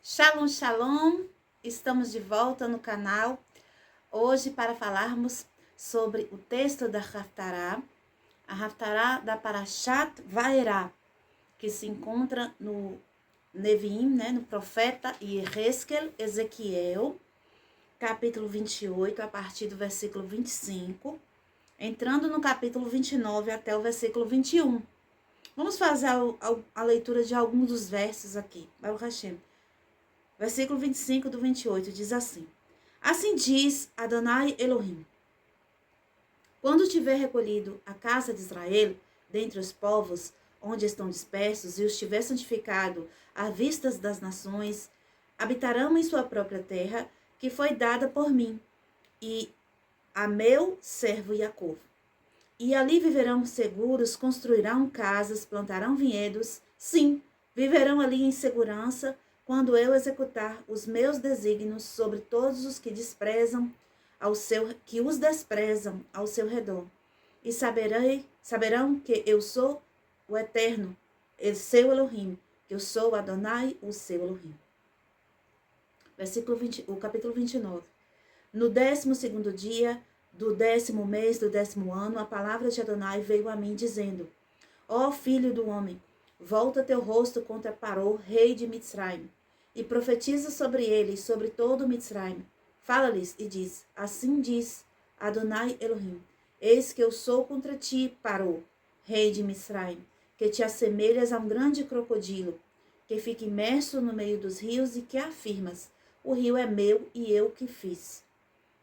Shalom, shalom! Estamos de volta no canal, hoje para falarmos sobre o texto da Haftarah, a Haftarah da Parashat Vaerá, que se encontra no Neviim, no profeta Yehezkel, Ezequiel, capítulo 28, a partir do versículo 25, entrando no capítulo 29 até o versículo 21. Vamos fazer a leitura de alguns dos versos aqui, Baruch Hashem. Versículo 25 do 28 diz assim: Assim diz Adonai Elohim: Quando tiver recolhido a casa de Israel dentre os povos onde estão dispersos e os tiver santificado à vistas das nações, habitarão em sua própria terra, que foi dada por mim e a meu servo Jacó. E ali viverão seguros, construirão casas, plantarão vinhedos, sim, viverão ali em segurança, quando eu executar os meus desígnios sobre todos os que os desprezam ao seu redor. E saberão que eu sou o Eterno, o seu Elohim, que eu sou Adonai, o seu Elohim. O capítulo 29. No 12º dia do 10º mês do 10º ano, a palavra de Adonai veio a mim, dizendo: Ó filho do homem, volta teu rosto contra Paró, rei de Mitzraim, e profetiza sobre ele e sobre todo Mitzraim. Fala-lhes e diz: Assim diz Adonai Elohim: Eis que eu sou contra ti, Paró, rei de Mitzraim, que te assemelhas a um grande crocodilo, que fica imerso no meio dos rios e que afirmas: O rio é meu e eu que fiz.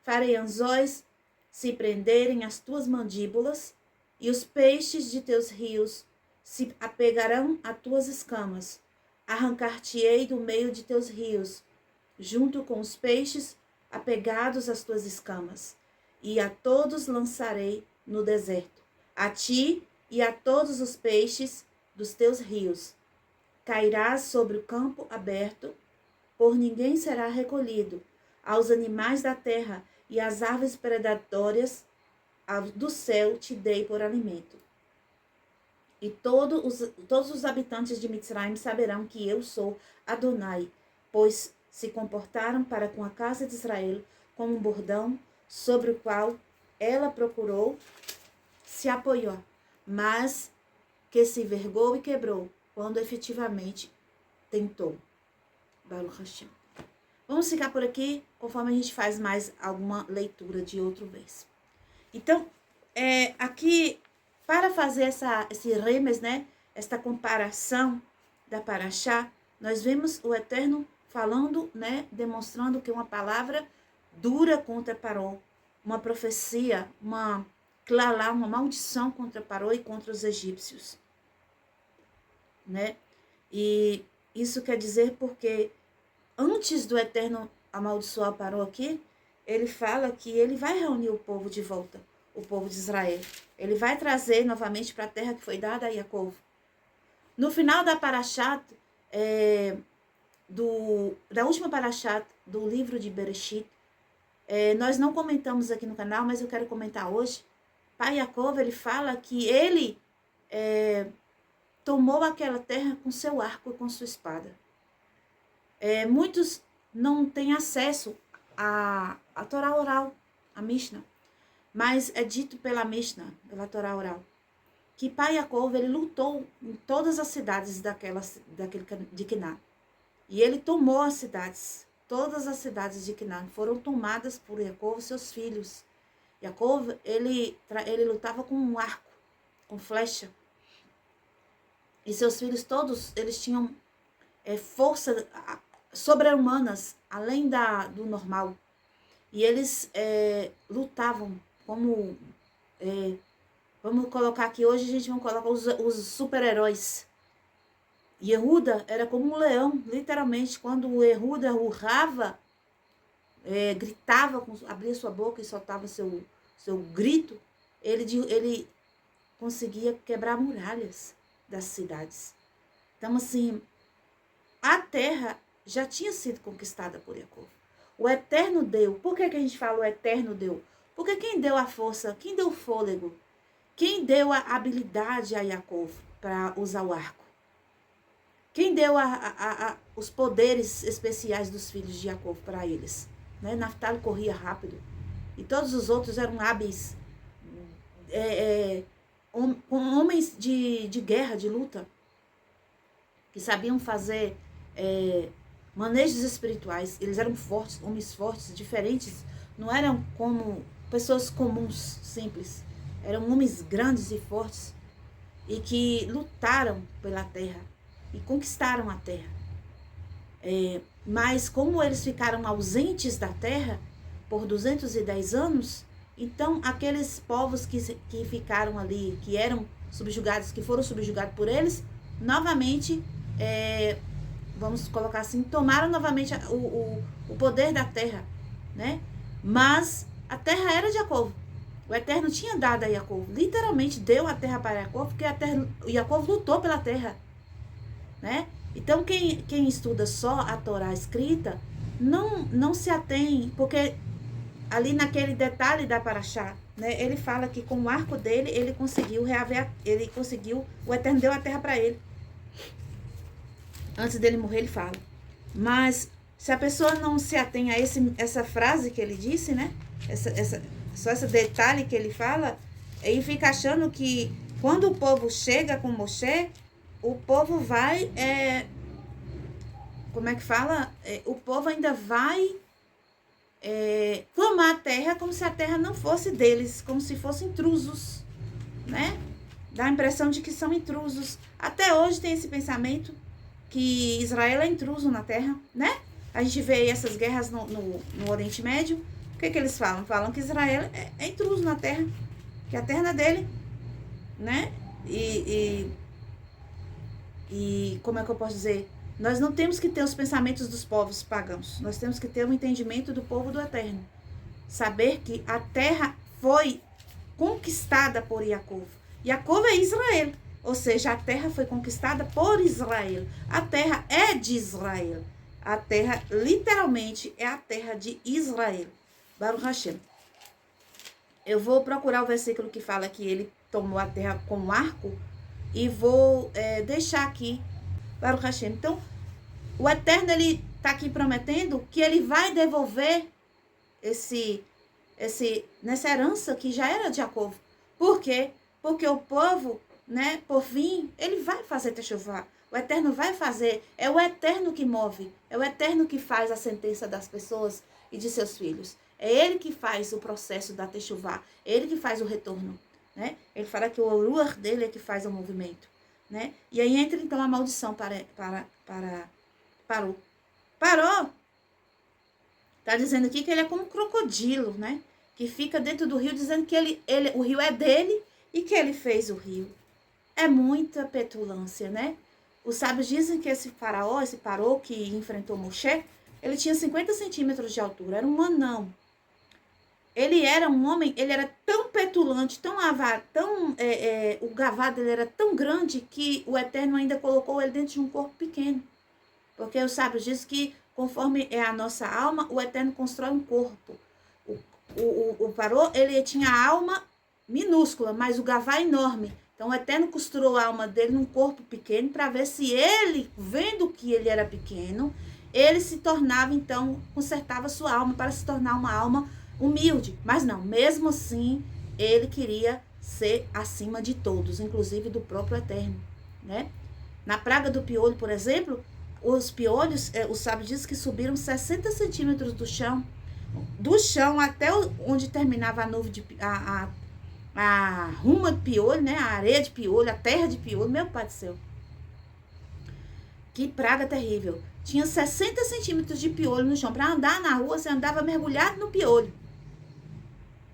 Farei anzóis se prenderem as tuas mandíbulas, e os peixes de teus rios se apegarão a tuas escamas. Arrancar-te-ei do meio de teus rios, junto com os peixes apegados às tuas escamas, e a todos lançarei no deserto, a ti e a todos os peixes dos teus rios. Cairás sobre o campo aberto, por ninguém será recolhido. Aos animais da terra e às aves predatórias do céu te dei por alimento. E todos os habitantes de Mitzraim saberão que eu sou Adonai, pois se comportaram para com a casa de Israel como um bordão sobre o qual ela procurou se apoiar, mas que se vergou e quebrou quando efetivamente tentou. Baruch Hashem. Vamos ficar por aqui, conforme a gente faz mais alguma leitura de outro verso. Então, aqui, para fazer esse remes, esta comparação da Parashá, nós vemos o Eterno falando, demonstrando que uma palavra dura contra Paró, uma profecia, uma maldição contra Paró e contra os egípcios. E isso quer dizer porque antes do Eterno amaldiçoar Paró aqui, ele fala que ele vai reunir o povo de volta, o povo de Israel. Ele vai trazer novamente para a terra que foi dada a Jacó. No final da Parashat, da última Parashat do livro de Bereshit, nós não comentamos aqui no canal, mas eu quero comentar hoje. Pai Jacó, ele fala que ele tomou aquela terra com seu arco e com sua espada. Muitos não têm acesso à Torá oral, a Mishnah, mas é dito pela Mishnah, pela Torá oral, que Pai Jacó, ele lutou em todas as cidades de Canaã. E ele tomou as cidades, todas as cidades de Canaã foram tomadas por Jacó e seus filhos. Jacó, ele lutava com um arco, com flecha. E seus filhos todos, eles tinham força sobre-humanas, além do normal. E eles lutavam como... vamos colocar aqui, hoje a gente vai colocar os super-heróis. Yehuda era como um leão, literalmente. Quando o Yehuda urrava, gritava, abria sua boca e soltava seu grito, ele conseguia quebrar muralhas das cidades. Então, assim, a terra já tinha sido conquistada por Jacó. O Eterno deu. Por que a gente fala o Eterno deu? Porque quem deu a força, quem deu o fôlego, quem deu a habilidade a Jacó para usar o arco? Quem deu os poderes especiais dos filhos de Jacó para eles? Né? Naftali corria rápido. E todos os outros eram hábeis, homens de guerra, de luta, que sabiam fazer manejos espirituais. Eles eram fortes, homens fortes, diferentes. Não eram como pessoas comuns, simples. Eram homens grandes e fortes e que lutaram pela terra e conquistaram a terra. Mas como eles ficaram ausentes da terra por 210 anos, então aqueles povos que ficaram ali, que eram subjugados, que foram subjugados por eles, novamente, vamos colocar assim, tomaram novamente o poder da terra, né? Mas a terra era de Jacó. O Eterno tinha dado a Jacó, literalmente deu a terra para Jacó, porque Jacó lutou pela terra, né? Então quem estuda só a Torá escrita não se atém, porque ali naquele detalhe da Paraxá, né, ele fala que com o arco dele ele conseguiu o Eterno deu a terra para ele. Antes dele morrer ele fala. Mas se a pessoa não se atém a essa frase que ele disse, né, só esse detalhe que ele fala, e fica achando que quando o povo chega com Moshe, o povo vai, como é que fala? O povo ainda vai tomar a terra como se a terra não fosse deles, como se fossem intrusos, né? Dá a impressão de que são intrusos. Até hoje tem esse pensamento que Israel é intruso na terra, né? A gente vê essas guerras no Oriente Médio. O que eles falam? Falam que Israel é intruso na terra, que a terra não é dele, né? E como é que eu posso dizer? Nós não temos que ter os pensamentos dos povos pagãos. Nós temos que ter um entendimento do povo do Eterno. Saber que a terra foi conquistada por Jacó. Jacó é Israel. Ou seja, a terra foi conquistada por Israel. A terra é de Israel. A terra, literalmente, é a terra de Israel. Baruch Hashem. Eu vou procurar o versículo que fala que ele tomou a terra com um arco e vou deixar aqui. Baruch Hashem. Então, o Eterno, ele está aqui prometendo que ele vai devolver nessa herança que já era de Jacó. Por quê? Porque o povo, né, por fim, ele vai fazer techuvá. O Eterno vai fazer. É o Eterno que move. É o Eterno que faz a sentença das pessoas e de seus filhos. É ele que faz o processo da techuvá. É ele que faz o retorno. Né? Ele fala que o ruach dele é que faz o movimento. Né? E aí entra então a maldição Parou. Tá dizendo aqui que ele é como um crocodilo, né? Que fica dentro do rio dizendo que o rio é dele e que ele fez o rio. É muita petulância, né? Os sábios dizem que esse Paró que enfrentou Moshe, ele tinha 50 centímetros de altura, era um anão. Ele era um homem, ele era tão petulante, tão avaro, o gavado dele era tão grande que o Eterno ainda colocou ele dentro de um corpo pequeno. Porque os sábios dizem que conforme é a nossa alma, o Eterno constrói um corpo. O Paró, ele tinha a alma minúscula, mas o gavá enorme. Então o Eterno costurou a alma dele num corpo pequeno para ver se ele, vendo que ele era pequeno, ele se tornava, então, consertava sua alma para se tornar uma alma humilde. Mas não, mesmo assim, ele queria ser acima de todos, inclusive do próprio Eterno, né? Na praga do piolho, por exemplo, os piolhos, os sábios dizem que subiram 60 centímetros do chão até onde terminava a nuvem a ruma de piolho, né? A areia de piolho, a terra de piolho, meu pai do céu. Que praga terrível. Tinha 60 centímetros de piolho no chão. Para andar na rua, você andava mergulhado no piolho.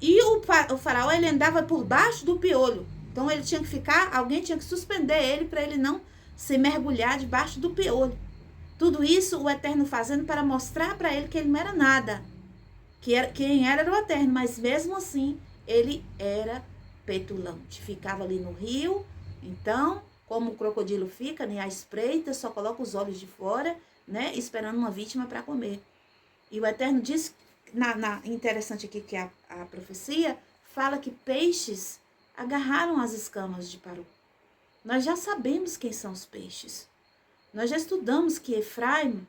E o faraó, ele andava por baixo do piolho. Então ele tinha que ficar, alguém tinha que suspender ele para ele não se mergulhar debaixo do piolho. Tudo isso o Eterno fazendo para mostrar para ele que ele não era nada. Quem era o Eterno, mas mesmo assim ele era petulante. Ficava ali no rio, então, como o crocodilo fica, né, à espreita, só coloca os olhos de fora, né, esperando uma vítima para comer. E o Eterno diz, interessante aqui que a profecia fala que peixes agarraram as escamas de Paró. Nós já sabemos quem são os peixes. Nós já estudamos que Efraim,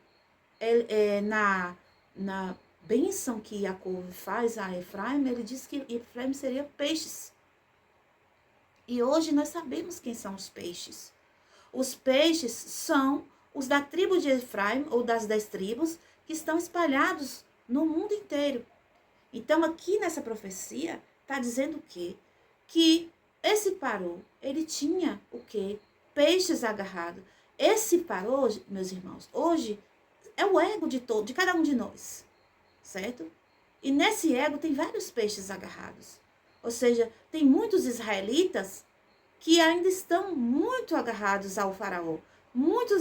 na bênção que Jacó faz a Efraim, ele diz que Efraim seria peixes. E hoje nós sabemos quem são os peixes. Os peixes são os da tribo de Efraim, ou das 10 tribos, que estão espalhados no mundo inteiro. Então, aqui nessa profecia, está dizendo o quê? Que esse Paró, ele tinha o quê? Peixes agarrados. Esse Paró, meus irmãos, hoje é o ego de cada um de nós, certo? E nesse ego tem vários peixes agarrados. Ou seja, tem muitos israelitas que ainda estão muito agarrados ao faraó, muito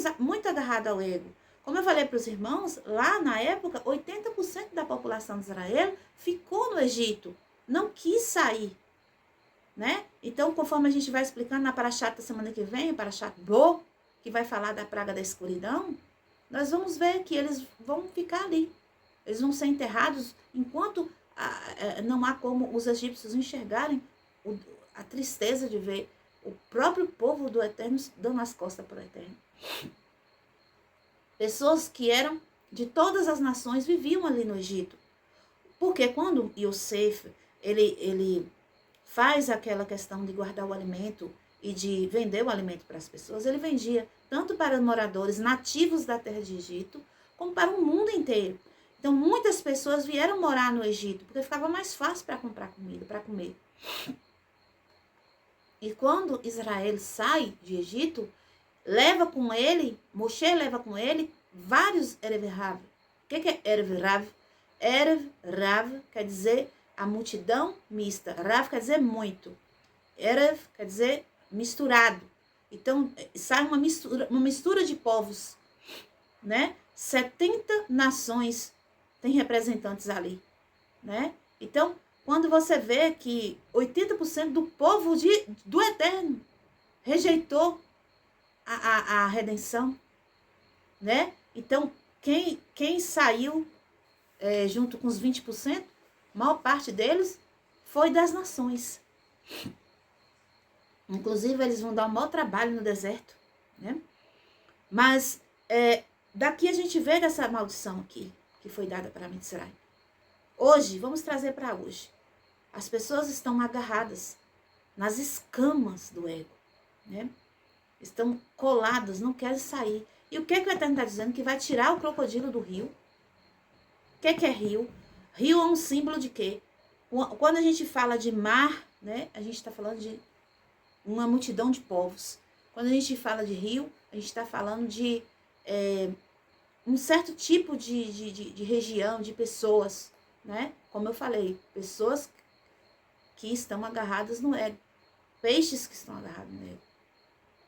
agarrados ao ego. Como eu falei para os irmãos, lá na época, 80% da população de Israel ficou no Egito, não quis sair, né? Então, conforme a gente vai explicando na Parashat da semana que vem, Parashat Bo, que vai falar da praga da escuridão, nós vamos ver que eles vão ficar ali. Eles vão ser enterrados enquanto não há como os egípcios enxergarem a tristeza de ver o próprio povo do Eterno dando as costas para o Eterno. Pessoas que eram de todas as nações viviam ali no Egito. Porque quando Yosef, ele faz aquela questão de guardar o alimento e de vender o alimento para as pessoas, ele vendia tanto para moradores nativos da terra de Egito, como para o mundo inteiro. Então, muitas pessoas vieram morar no Egito, porque ficava mais fácil para comprar comida, para comer. E quando Israel sai de Egito, leva com ele, Moshe leva com ele vários Erev Rav. O que é Erev Rav? Erev Rav quer dizer a multidão mista. Rav quer dizer muito. Erev quer dizer misturado. Então, sai uma mistura de povos, né? 70 nações tem representantes ali, né? Então, quando você vê que 80% do povo do Eterno rejeitou a redenção, né? Então, quem saiu junto com os 20%, a maior parte deles foi das nações. Inclusive, eles vão dar um maior trabalho no deserto, né? Mas daqui a gente vê dessa maldição aqui, que foi dada para Mitzrayim. Hoje, vamos trazer para hoje. As pessoas estão agarradas nas escamas do ego, né? Estão coladas, não querem sair. E o que o Eterno está dizendo? Que vai tirar o crocodilo do rio. O que é rio? Rio é um símbolo de quê? Quando a gente fala de mar, né? A gente está falando de uma multidão de povos. Quando a gente fala de rio, a gente está falando de um certo tipo de região, de pessoas, né? Como eu falei, pessoas que estão agarradas no ego. Peixes que estão agarrados no ego.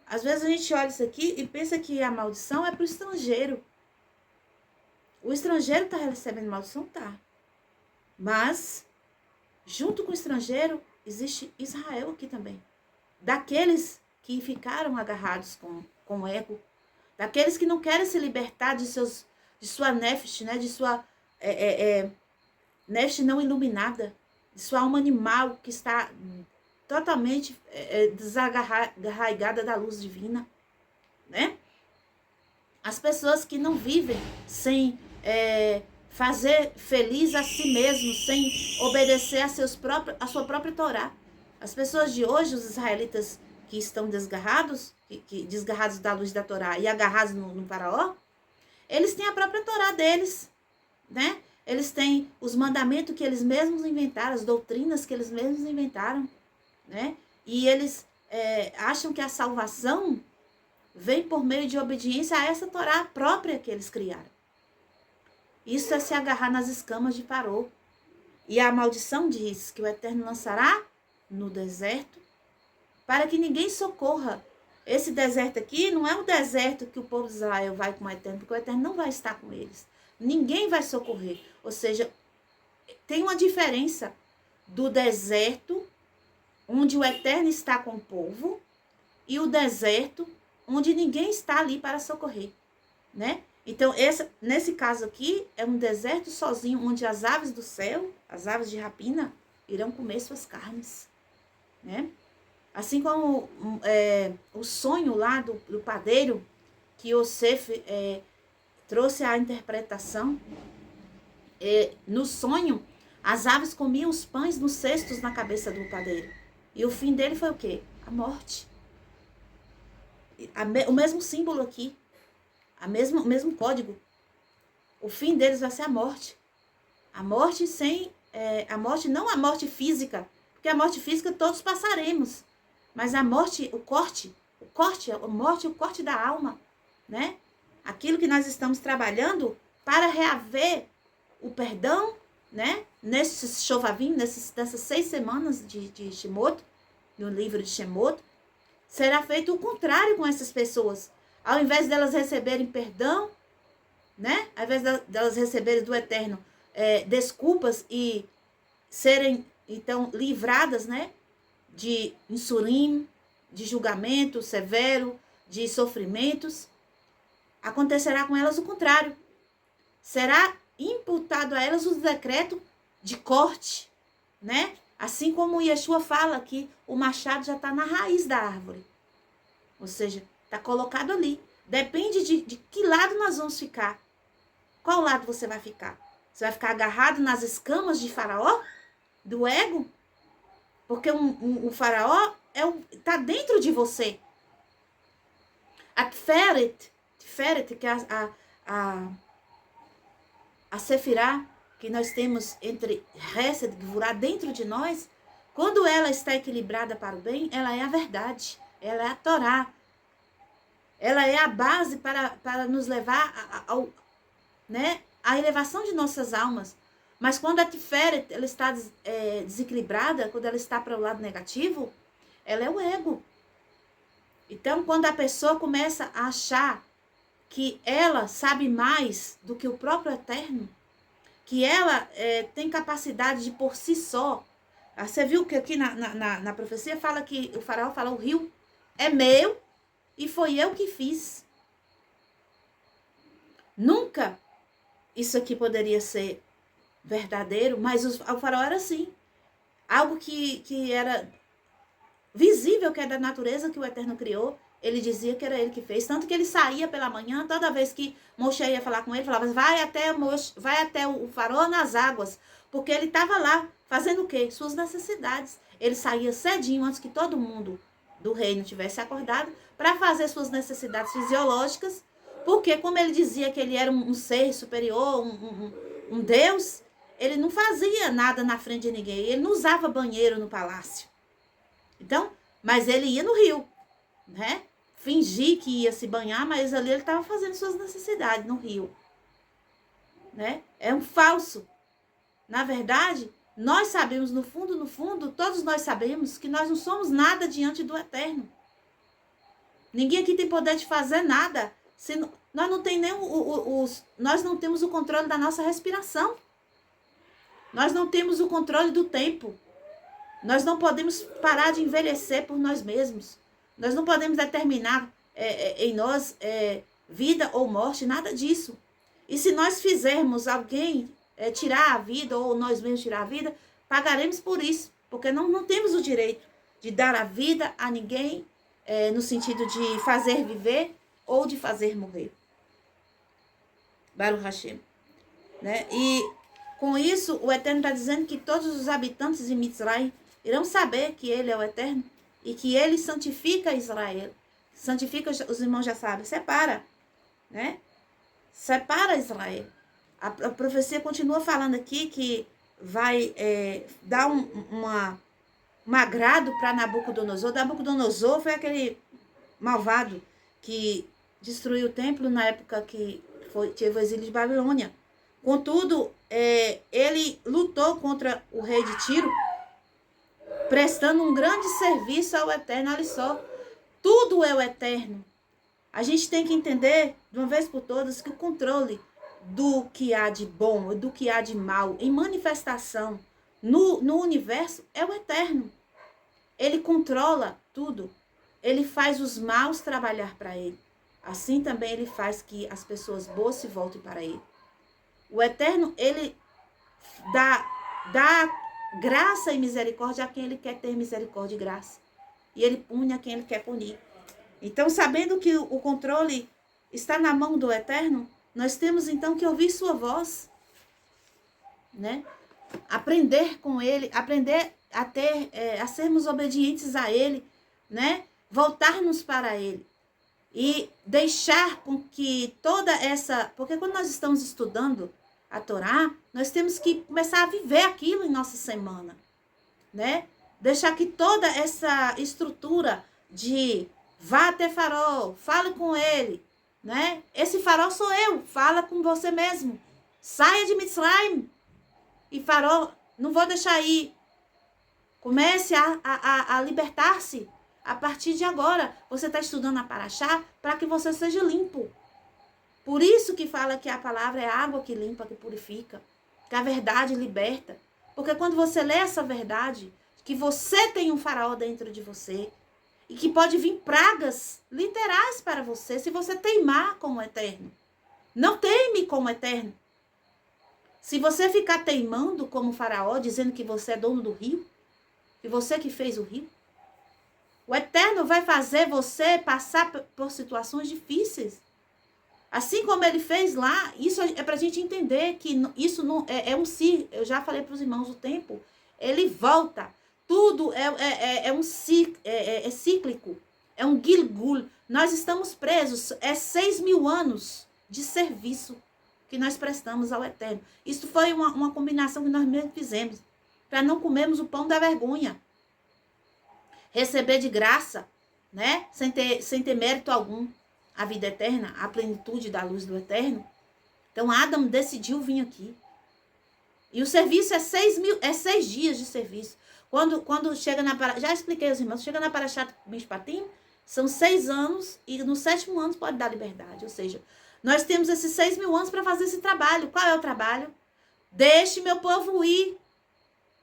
Às vezes a gente olha isso aqui e pensa que a maldição é para o estrangeiro. O estrangeiro está recebendo maldição? Tá. Mas, junto com o estrangeiro, existe Israel aqui também. Daqueles que ficaram agarrados com o ego. Daqueles que não querem se libertar de sua nefesh, né? De sua nefesh não iluminada. De sua alma animal que está totalmente desarraigada da luz divina, né? As pessoas que não vivem sem fazer feliz a si mesmo, sem obedecer a sua própria Torá. As pessoas de hoje, os israelitas que estão desgarrados, desgarrados da luz da Torá e agarrados no faraó, eles têm a própria Torá deles, né? Eles têm os mandamentos que eles mesmos inventaram, as doutrinas que eles mesmos inventaram, né? E eles acham que a salvação vem por meio de obediência a essa Torá própria que eles criaram. Isso é se agarrar nas escamas de Paró. E a maldição diz que o Eterno lançará no deserto para que ninguém socorra. Esse deserto aqui não é um deserto que o povo de Israel vai com o Eterno, porque o Eterno não vai estar com eles. Ninguém vai socorrer. Ou seja, tem uma diferença do deserto onde o Eterno está com o povo, e o deserto, onde ninguém está ali para socorrer, né? Então, nesse caso aqui, é um deserto sozinho, onde as aves do céu, as aves de rapina, irão comer suas carnes, né? Assim como o sonho lá do padeiro, que Yosef trouxe a interpretação, no sonho, as aves comiam os pães nos cestos na cabeça do padeiro. E o fim dele foi o quê? A morte. O mesmo símbolo aqui, o mesmo código. O fim deles vai ser a morte. A morte a morte, não a morte física, porque a morte física todos passaremos. Mas a morte, a morte, o corte da alma, né? Aquilo que nós estamos trabalhando para reaver o perdão, né? Nesses Shovavim, nessas 6 semanas de Shemot, no livro de Shemot, será feito o contrário com essas pessoas. Ao invés delas receberem perdão, né? Ao invés delas receberem do Eterno desculpas e serem, então, livradas, né? De insurim, de julgamento severo, de sofrimentos, acontecerá com elas o contrário. Será imputado a elas o decreto de corte, né? Assim como Yeshua fala que o machado já está na raiz da árvore. Ou seja, está colocado ali. Depende de que lado nós vamos ficar. Qual lado você vai ficar? Você vai ficar agarrado nas escamas de Faraó? Do ego? Porque o Faraó está dentro de você. A Tiferet, que é a Sefirá que nós temos entre Hesed e Gvurá dentro de nós, quando ela está equilibrada para o bem, ela é a verdade, ela é a Torá. Ela é a base para nos levar à elevação de nossas almas. Mas quando a Tiferet ela está desequilibrada, quando ela está para o lado negativo, ela é o ego. Então, quando a pessoa começa a achar que ela sabe mais do que o próprio Eterno, que ela tem capacidade de por si só. Você viu que aqui na profecia fala que o faraó fala, o rio é meu e foi eu que fiz. Nunca isso aqui poderia ser verdadeiro, mas o faraó era assim. Algo que era visível, que é da natureza que o Eterno criou. Ele dizia que era ele que fez. Tanto que ele saía pela manhã, toda vez que Moshe ia falar com ele, falava, vai até o faraó nas águas. Porque ele estava lá, fazendo o quê? Suas necessidades. Ele saía cedinho, antes que todo mundo do reino tivesse acordado, para fazer suas necessidades fisiológicas. Porque, como ele dizia que ele era um ser superior, um Deus, ele não fazia nada na frente de ninguém. Ele não usava banheiro no palácio. Então, mas ele ia no rio, né? Fingir que ia se banhar, mas ali ele estava fazendo suas necessidades no rio, né? É um falso. Na verdade, nós sabemos, no fundo, todos nós sabemos que nós não somos nada diante do Eterno. Ninguém aqui tem poder de fazer nada. Nós não tem nem nós não temos o controle da nossa respiração. Nós não temos o controle do tempo. Nós não podemos parar de envelhecer por nós mesmos. Nós não podemos determinar em nós vida ou morte, nada disso. E se nós fizermos alguém tirar a vida, ou nós mesmos tirar a vida, pagaremos por isso. Porque não temos o direito de dar a vida a ninguém, no sentido de fazer viver ou de fazer morrer. Baruch Hashem. Né? E com isso, o Eterno está dizendo que todos os habitantes de Mitzrayim irão saber que ele é o Eterno e que ele santifica Israel. Santifica, os irmãos já sabem, separa, né? Separa Israel. A profecia continua falando aqui que vai dar um agrado para Nabucodonosor. Nabucodonosor foi aquele malvado que destruiu o templo na época que teve o exílio de Babilônia. Contudo, ele lutou contra o rei de Tiro, prestando um grande serviço ao Eterno. Olha só, tudo é o Eterno. A gente tem que entender, de uma vez por todas, que o controle do que há de bom e do que há de mal em manifestação no universo é o Eterno. Ele controla tudo. Ele faz os maus trabalhar para ele. Assim também ele faz que as pessoas boas se voltem para ele. O Eterno, ele dá graça e misericórdia a quem ele quer ter misericórdia e graça. E ele pune a quem ele quer punir. Então, sabendo que o controle está na mão do Eterno, nós temos então que ouvir sua voz, né? Aprender com ele, aprender a ter, a sermos obedientes a ele, né? Voltar-nos para ele e deixar com que toda essa, porque quando nós estamos estudando a Torá, nós temos que começar a viver aquilo em nossa semana, né? Deixar que toda essa estrutura de vá até Faraó, fale com ele, né? Esse Faraó sou eu, fala com você mesmo. Saia de Mitzrayim. E Faraó, não vou deixar ir. Comece a libertar-se. A partir de agora, você está estudando a Paraxá para que você seja limpo. Por isso que fala que a palavra é água que limpa, que purifica. Que a verdade liberta. Porque quando você lê essa verdade, que você tem um faraó dentro de você, e que pode vir pragas literais para você, se você teimar com o Eterno. Não teime com o Eterno. Se você ficar teimando como faraó, dizendo que você é dono do rio, que você que fez o rio, o Eterno vai fazer você passar por situações difíceis. Assim como ele fez lá, isso é para a gente entender que isso não é um ciclo. Eu já falei para os irmãos, o tempo, ele volta. Tudo é cíclico, é um gilgul. Nós estamos presos, 6.000 anos de serviço que nós prestamos ao Eterno. Isso foi uma combinação que nós mesmos fizemos, para não comermos o pão da vergonha. Receber de graça, né? Sem ter mérito algum, a vida eterna, a plenitude da luz do Eterno. Então, Adam decidiu vir aqui. E o serviço é 6 dias de serviço. Quando chega na Paraxá, já expliquei aos irmãos, chega na Paraxá Mishpatim, são 6 anos, e no 7º ano pode dar liberdade. Ou seja, nós temos esses 6.000 anos para fazer esse trabalho. Qual é o trabalho? Deixe meu povo ir.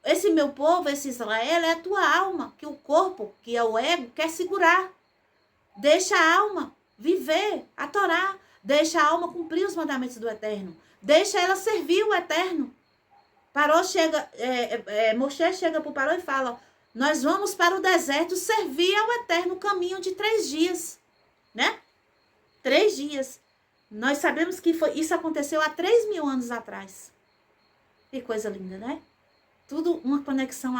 Esse meu povo, esse Israel, é a tua alma, que o corpo, que é o ego, quer segurar. Deixa a alma viver a Torá. Deixa a alma cumprir os mandamentos do Eterno. Deixa ela servir o Eterno. Moshe chega para o Paró e fala, nós vamos para o deserto servir ao Eterno caminho de 3 dias. Né? 3 dias. Nós sabemos que isso aconteceu há 3.000 anos atrás. Que coisa linda, né? Tudo uma conexão,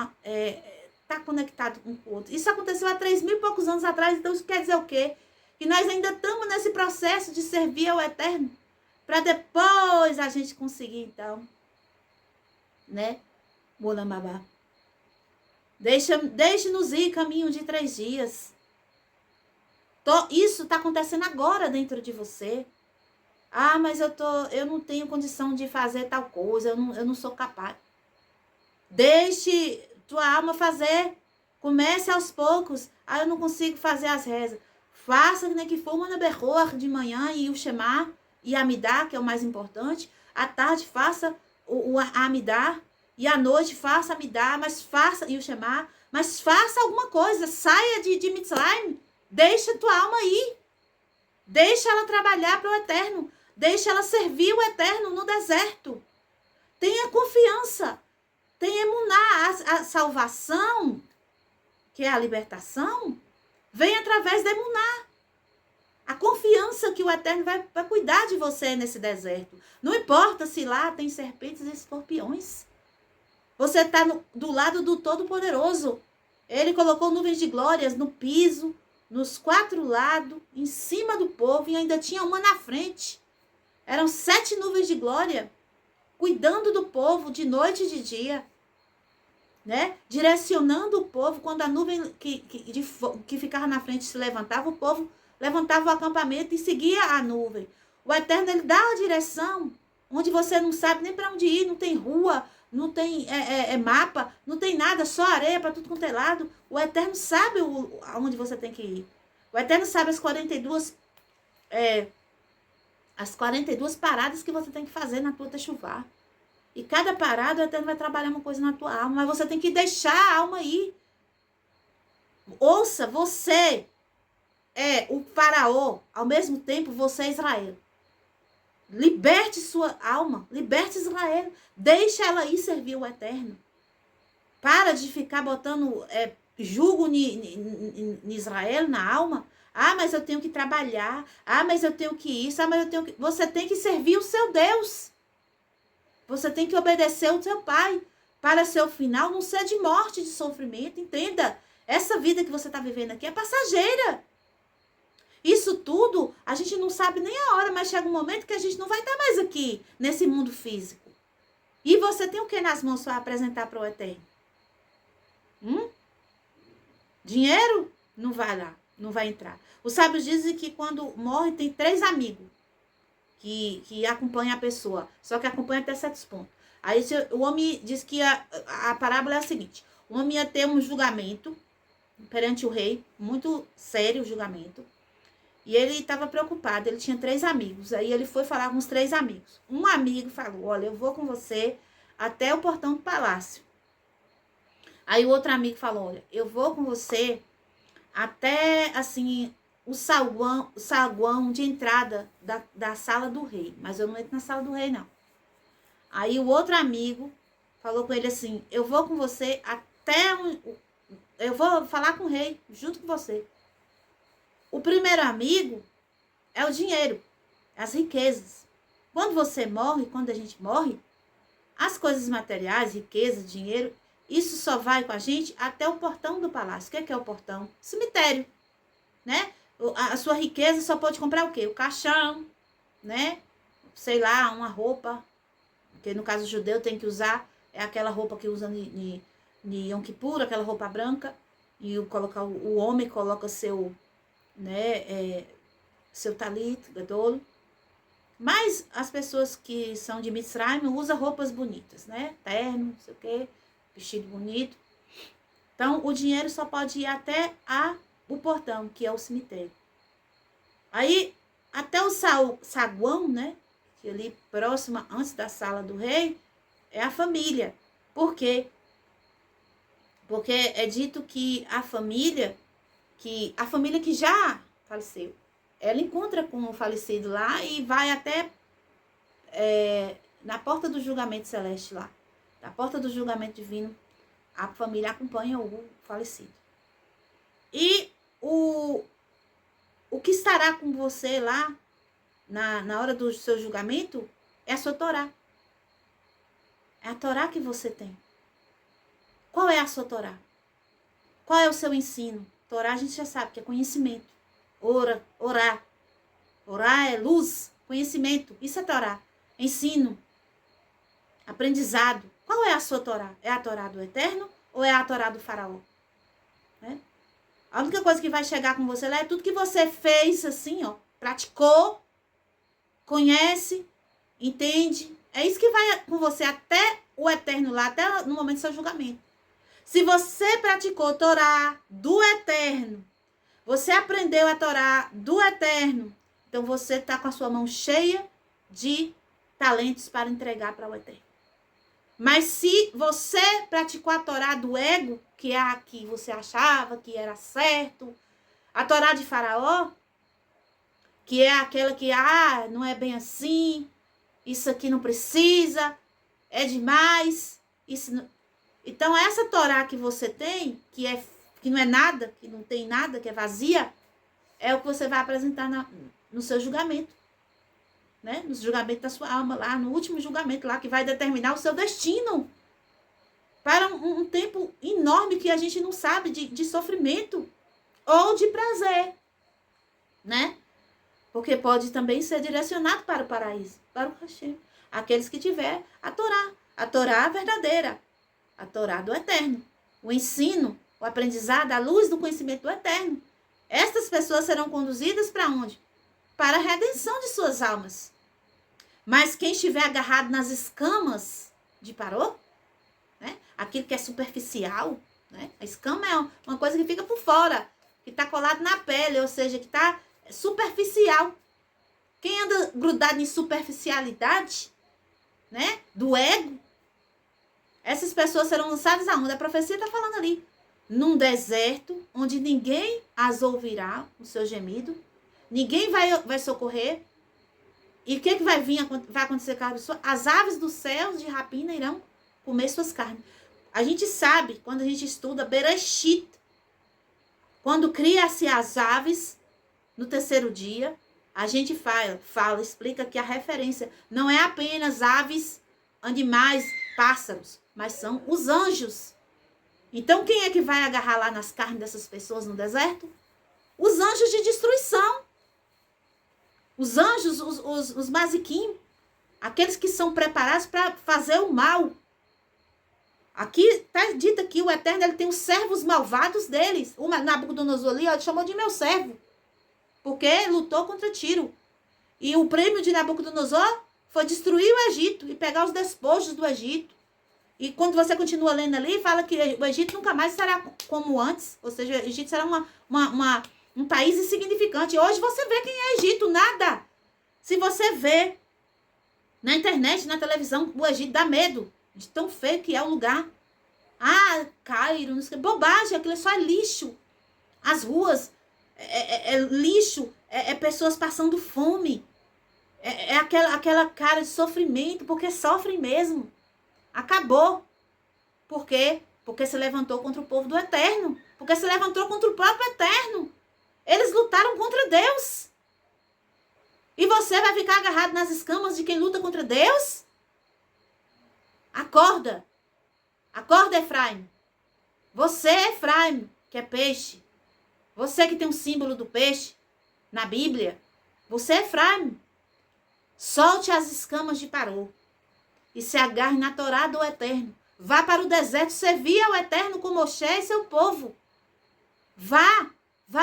tá conectado um com o outro. Isso aconteceu há 3.000 e poucos anos atrás, então isso quer dizer o quê? Que nós ainda estamos nesse processo de servir ao Eterno, para depois a gente conseguir, então, né? Molamabá. Deixe-nos ir caminho de 3 dias. Isso está acontecendo agora dentro de você. Ah, mas eu não tenho condição de fazer tal coisa, eu não sou capaz. Deixe tua alma fazer. Comece aos poucos. Ah, eu não consigo fazer as rezas. Faça que for uma berroa de manhã e o Shema e a Amidá, que é o mais importante. À tarde faça a Amidá e à noite faça a Amidá, mas faça e o Shema, mas faça alguma coisa. Saia de Mitzrayim. Deixa tua alma ir. Deixa ela trabalhar para o Eterno. Deixa ela servir o Eterno no deserto. Tenha confiança. Tenha emuná. A salvação, que é a libertação, vem através da emuná. A confiança que o Eterno vai cuidar de você nesse deserto. Não importa se lá tem serpentes e escorpiões. Você está do lado do Todo-Poderoso. Ele colocou nuvens de glórias no piso, nos 4 lados, em cima do povo, e ainda tinha uma na frente. Eram 7 nuvens de glória, cuidando do povo de noite e de dia, né? Direcionando o povo. Quando a nuvem que ficava na frente se levantava, o povo levantava o acampamento e seguia a nuvem. O Eterno, ele dá a direção, onde você não sabe nem para onde ir, não tem rua, não tem mapa, não tem nada, só areia para tudo quanto é lado. O Eterno sabe aonde você tem que ir. O Eterno sabe as 42 paradas que você tem que fazer na tua techuvá. E cada parada o Eterno vai trabalhar uma coisa na tua alma, mas você tem que deixar a alma ir. Ouça, você é o faraó, ao mesmo tempo você é Israel. Liberte sua alma, liberte Israel, deixa ela ir servir o Eterno. Para de ficar botando jugo em Israel, na alma. Ah, mas eu tenho que trabalhar. Ah, mas eu tenho que isso. Ah, mas eu tenho que... Você tem que servir o seu Deus. Você tem que obedecer o seu Pai. Para seu final não ser de morte, de sofrimento. Entenda. Essa vida que você está vivendo aqui é passageira. Isso tudo, a gente não sabe nem a hora, mas chega um momento que a gente não vai estar mais aqui, nesse mundo físico. E você tem o que nas mãos para apresentar para o Eterno? Dinheiro? Não vai lá, não vai entrar. Os sábios dizem que quando morre tem 3 amigos que acompanham a pessoa, só que acompanha até certos pontos. Aí o homem diz que a parábola é a seguinte: o homem ia ter um julgamento perante o rei, muito sério o julgamento, e ele estava preocupado, ele tinha 3 amigos, aí ele foi falar com os 3 amigos. Um amigo falou: olha, eu vou com você até o portão do palácio. Aí o outro amigo falou: olha, eu vou com você até, assim, o saguão de entrada da sala do rei. Mas eu não entro na sala do rei, não. Aí o outro amigo falou com ele assim: eu vou com você até... eu vou falar com o rei, junto com você. O primeiro amigo é o dinheiro, as riquezas. Quando você morre, quando a gente morre, as coisas materiais, riqueza, dinheiro, isso só vai com a gente até o portão do palácio. O que é o portão? Cemitério, né? A sua riqueza só pode comprar o quê? O caixão, né? Sei lá, uma roupa. Porque no caso judeu tem que usar, é aquela roupa que usa em Yom Kippur, aquela roupa branca. E o homem coloca seu, né, seu talit, gadolo. Mas as pessoas que são de Mitzrayim usam roupas bonitas, né? Terno, não sei o quê, vestido bonito. Então, o dinheiro só pode ir até o portão, que é o cemitério. Aí, até o saguão, né? Que ali próxima, antes da sala do rei, é a família. Por quê? Porque é dito que a família que já faleceu, ela encontra com o falecido lá e vai até na porta do julgamento celeste lá. Na porta do julgamento divino, a família acompanha o falecido. E o que estará com você lá, na hora do seu julgamento, é a sua Torá. É a Torá que você tem. Qual é a sua Torá? Qual é o seu ensino? Torá a gente já sabe que é conhecimento. Orar. Orar é luz, conhecimento. Isso é Torá. Ensino. Aprendizado. Qual é a sua Torá? É a Torá do Eterno ou é a Torá do faraó? Né? A única coisa que vai chegar com você lá é tudo que você fez assim, ó. Praticou, conhece, entende. É isso que vai com você até o Eterno lá, até no momento do seu julgamento. Se você praticou a Torá do Eterno, você aprendeu a Torá do Eterno, então você está com a sua mão cheia de talentos para entregar para o Eterno. Mas se você praticou a Torá do ego, que é a que você achava que era certo, a Torá de Faraó, que é aquela que, não é bem assim, isso aqui não precisa, é demais, isso não... Então, essa Torá que você tem, que não é nada, que não tem nada, que é vazia, é o que você vai apresentar no seu julgamento. Né? No julgamento da sua alma, lá no último julgamento, lá que vai determinar o seu destino. Para um tempo enorme que a gente não sabe de sofrimento ou de prazer. Né? Porque pode também ser direcionado para o paraíso, para o Hashem. Aqueles que tiver a Torá verdadeira. A Torá do Eterno, o ensino, o aprendizado, a luz do conhecimento do Eterno. Estas pessoas serão conduzidas para onde? Para a redenção de suas almas. Mas quem estiver agarrado nas escamas de Paró, né? Aquilo que é superficial, né? A escama é uma coisa que fica por fora, que está colado na pele, ou seja, que está superficial. Quem anda grudado em superficialidade, né? Do ego, essas pessoas serão lançadas aonde? A profecia está falando ali. Num deserto, onde ninguém as ouvirá, o seu gemido. Ninguém vai socorrer. E o que vai acontecer com a pessoa? As aves dos céus de rapina irão comer suas carnes. A gente sabe, quando a gente estuda Bereshit, quando cria-se as aves, no terceiro dia, a gente fala, explica que a referência não é apenas aves, animais, pássaros, mas são os anjos. Então, quem é que vai agarrar lá nas carnes dessas pessoas no deserto? Os anjos de destruição. Os anjos, os maziquim, aqueles que são preparados para fazer o mal. Aqui está dito que o Eterno ele tem os servos malvados deles. O Nabucodonosor ali, ele chamou de meu servo, porque lutou contra Tiro. E o prêmio de Nabucodonosor foi destruir o Egito e pegar os despojos do Egito. E quando você continua lendo ali, fala que o Egito nunca mais será como antes. Ou seja, o Egito será um país insignificante. Hoje você vê quem é Egito, nada. Se você vê na internet, na televisão, o Egito dá medo de tão feio que é o lugar. Ah, Cairo, não sei, bobagem, aquilo só é lixo. As ruas é lixo, é pessoas passando fome. É aquela cara de sofrimento, porque sofrem mesmo. Acabou. Por quê? Porque se levantou contra o povo do Eterno. Porque se levantou contra o próprio Eterno. Eles lutaram contra Deus. E você vai ficar agarrado nas escamas de quem luta contra Deus? Acorda. Acorda, Efraim. Você, Efraim, que é peixe. Você que tem um símbolo do peixe na Bíblia. Você, Efraim. Solte as escamas de Paró e se agarre na Torá do Eterno. Vá para o deserto servir ao Eterno com Moisés e seu povo. Vá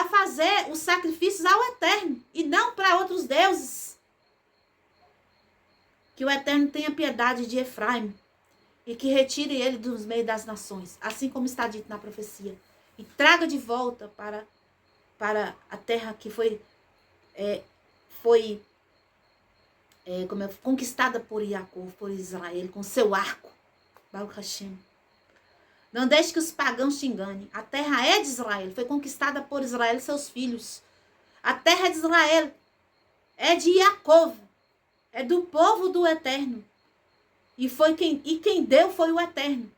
fazer os sacrifícios ao Eterno e não para outros deuses. Que o Eterno tenha piedade de Efraim e que retire ele dos meios das nações, assim como está dito na profecia. E traga de volta para a terra que foi conquistada por Jacó, por Israel, com seu arco. Baruch Hashem. Não deixe que os pagãos te enganem. A terra é de Israel, foi conquistada por Israel e seus filhos. A terra é de Israel, é de Jacó, é do povo do Eterno. E quem deu foi o Eterno.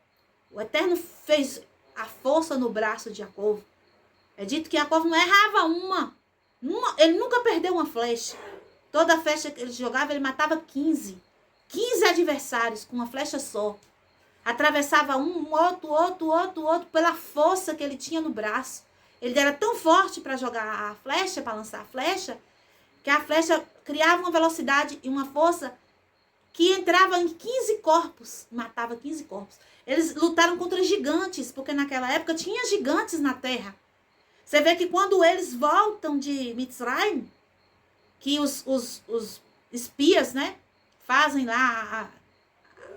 O Eterno fez a força no braço de Jacó. É dito que Jacó não errava uma. Ele nunca perdeu uma flecha. Toda flecha que ele jogava, ele matava 15. 15 adversários com uma flecha só. Atravessava um, outro, pela força que ele tinha no braço. Ele era tão forte para jogar a flecha, para lançar a flecha, que a flecha criava uma velocidade e uma força que entrava em 15 corpos. Matava 15 corpos. Eles lutaram contra gigantes, porque naquela época tinha gigantes na terra. Você vê que quando eles voltam de Mitzrayim, que os espias, né, fazem lá,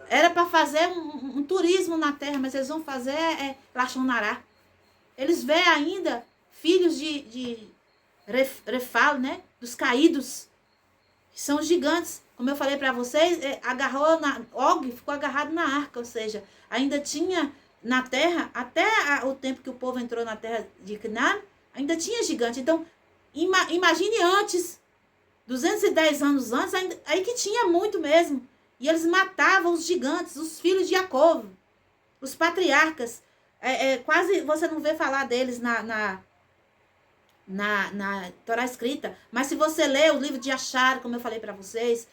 era para fazer um turismo na terra, mas eles vão fazer Lachonará. Eles veem ainda filhos de Refal, né, dos caídos, que são gigantes. Como eu falei para vocês, Og ficou agarrado na arca, ou seja, ainda tinha na terra, até o tempo que o povo entrou na terra de Canaã, ainda tinha gigante. Então, imagine antes, 210 anos antes, aí que tinha muito mesmo. E eles matavam os gigantes, os filhos de Jacó, os patriarcas. Quase você não vê falar deles na Torá escrita. Mas se você lê o livro de Achar, como eu falei para vocês,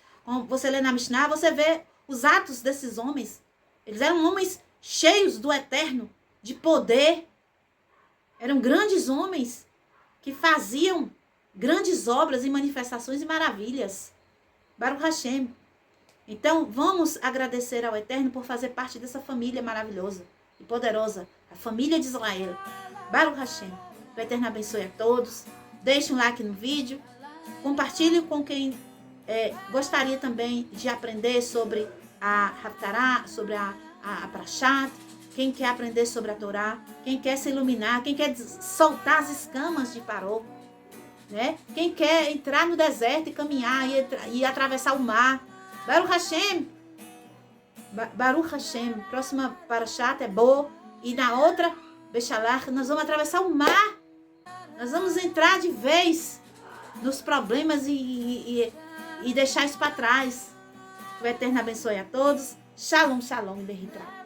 você lê na Mishnah, você vê os atos desses homens. Eles eram homens cheios do Eterno, de poder. Eram grandes homens que faziam grandes obras e manifestações e maravilhas. Baruch Hashem. Então, vamos agradecer ao Eterno por fazer parte dessa família maravilhosa e poderosa, a família de Israel. Baruch Hashem. O Eterno abençoe a todos. Deixe um like no vídeo. Compartilhe com quem gostaria também de aprender sobre a Haftarah, sobre a Prashat. Quem quer aprender sobre a Torá. Quem quer se iluminar. Quem quer soltar as escamas de Paró. Né? Quem quer entrar no deserto e caminhar e atravessar o mar. Baruch Hashem. Baruch Hashem. Próxima Parashat é Bo. E na outra, Beshalach, nós vamos atravessar o mar. Nós vamos entrar de vez nos problemas e deixar isso para trás. O Eterno abençoe a todos. Shalom, shalom, Berritrá.